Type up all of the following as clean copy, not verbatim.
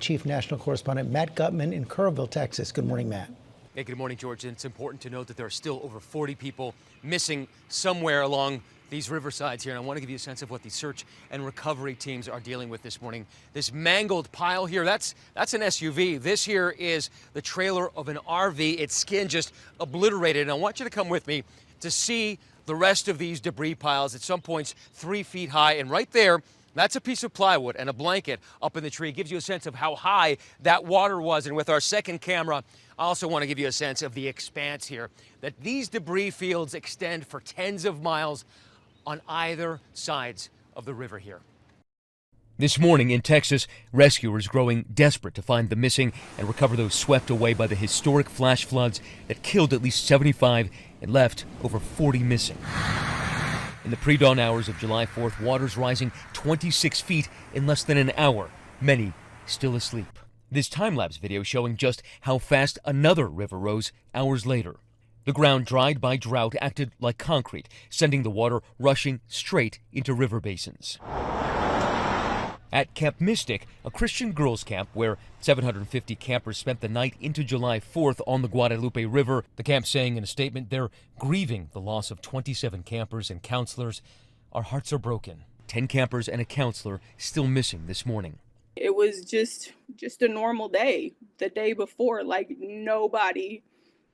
Chief National Correspondent Matt Gutman in Kerrville, Texas. Good morning, Matt. Hey, good morning, George. And it's important to note that there are still over 40 people missing somewhere along these riversides here. And I want to give you a sense of what the search and recovery teams are dealing with this morning. This mangled pile here, that's an SUV. This here is the trailer of an RV. Its skin just obliterated. And I want you to come with me to see the rest of these debris piles, at some points 3 feet high. And right there, that's a piece of plywood and a blanket up in the tree. It gives you a sense of how high that water was. And with our second camera, I also want to give you a sense of the expanse here, that these debris fields extend for tens of miles on either sides of the river here. This morning in Texas, rescuers growing desperate to find the missing and recover those swept away by the historic flash floods that killed at least 75 and left over 40 missing. In the pre-dawn hours of July 4th, waters rising 26 feet in less than an hour, many still asleep. This time-lapse video showing just how fast another river rose hours later. The ground, dried by drought, acted like concrete, sending the water rushing straight into river basins. At Camp Mystic, a Christian girls' camp where 750 campers spent the night into July 4th on the Guadalupe River, the camp saying in a statement they're grieving the loss of 27 campers and counselors. Our hearts are broken. 10 campers and a counselor still missing this morning. It was just a normal day. The day before, like nobody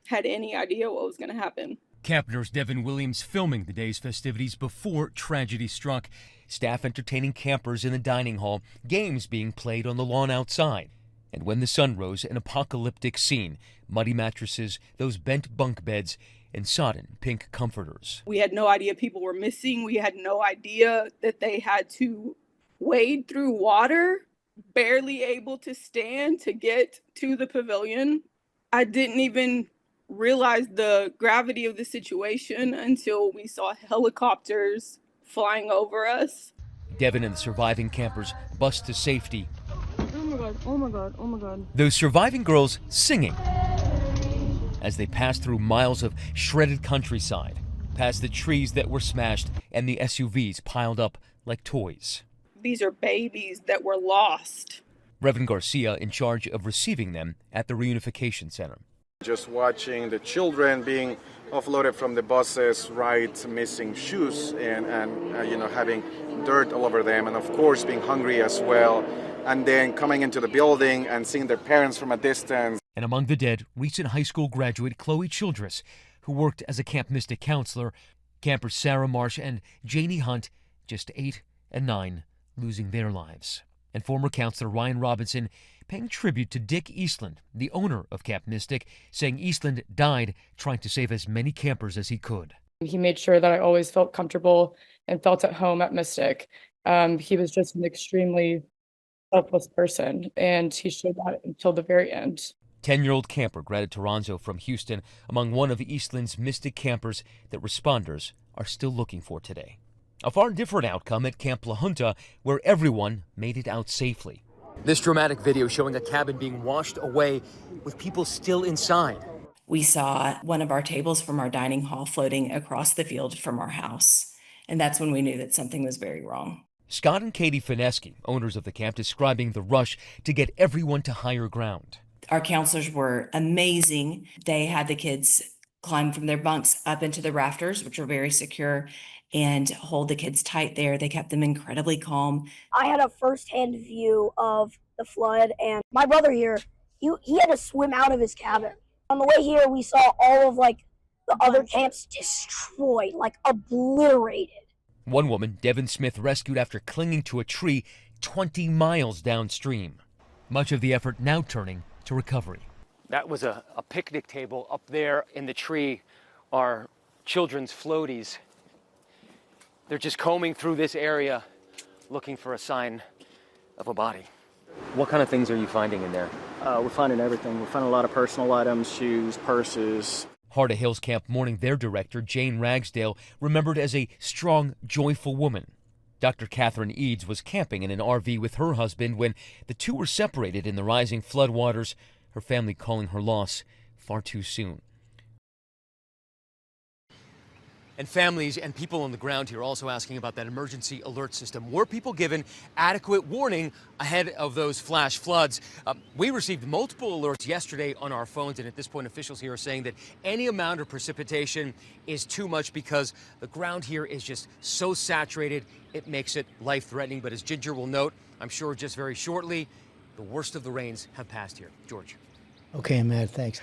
had any idea what was going to happen. Camp nurse Devin Williams filming the day's festivities before tragedy struck. Staff entertaining campers in the dining hall, games being played on the lawn outside. And when the sun rose, an apocalyptic scene. Muddy mattresses, those bent bunk beds, and sodden pink comforters. We had no idea people were missing. We had no idea that they had to wade through water, barely able to stand to get to the pavilion. I didn't even realize the gravity of the situation until we saw helicopters flying over us. Devin and the surviving campers bust to safety. Oh my God, oh my God, oh my God. Those surviving girls singing as they passed through miles of shredded countryside, past the trees that were smashed and the SUVs piled up like toys. These are babies that were lost. Reverend Garcia in charge of receiving them at the reunification center. Just watching the children being offloaded from the buses, right, missing shoes and having dirt all over them, and of course being hungry as well, and then coming into the building and seeing their parents from a distance. And among the dead, recent high school graduate Chloe Childress, who worked as a Camp Mystic counselor. Campers Sarah Marsh and Janie Hunt, just 8 and 9, losing their lives. And former counselor Ryan Robinson paying tribute to Dick Eastland, the owner of Camp Mystic, saying Eastland died trying to save as many campers as he could. He made sure that I always felt comfortable and felt at home at Mystic. He was just an extremely selfless person, and he showed that until the very end. 10-year-old camper Greta Toronzo from Houston, among one of Eastland's Mystic campers that responders are still looking for today. A far different outcome at Camp La Junta, where everyone made it out safely. This dramatic video showing a cabin being washed away with people still inside. We saw one of our tables from our dining hall floating across the field from our house, and that's when we knew that something was very wrong. Scott and Katie Fineski, owners of the camp, describing the rush to get everyone to higher ground. Our counselors were amazing. They had the kids climb from their bunks up into the rafters, which are very secure, and hold the kids tight there. They kept them incredibly calm. I had a firsthand view of the flood, and my brother here, he had to swim out of his cabin. On the way here, we saw all of the other camps destroyed, obliterated. One woman, Devin Smith, rescued after clinging to a tree 20 miles downstream. Much of the effort now turning to recovery. That was a picnic table. Up there in the tree are children's floaties. They're just combing through this area looking for a sign of a body. What kind of things are you finding in there? We're finding everything. We're finding a lot of personal items, shoes, purses. Heart of Hills Camp mourning their director, Jane Ragsdale, remembered as a strong, joyful woman. Dr. Catherine Eads was camping in an RV with her husband when the two were separated in the rising floodwaters, her family calling her loss far too soon. And families and people on the ground here also asking about that emergency alert system. Were people given adequate warning ahead of those flash floods? We received multiple alerts yesterday on our phones, and at this point, officials here are saying that any amount of precipitation is too much because the ground here is just so saturated, it makes it life-threatening. But as Ginger will note, I'm sure just very shortly, the worst of the rains have passed here. George. Okay, Matt, thanks.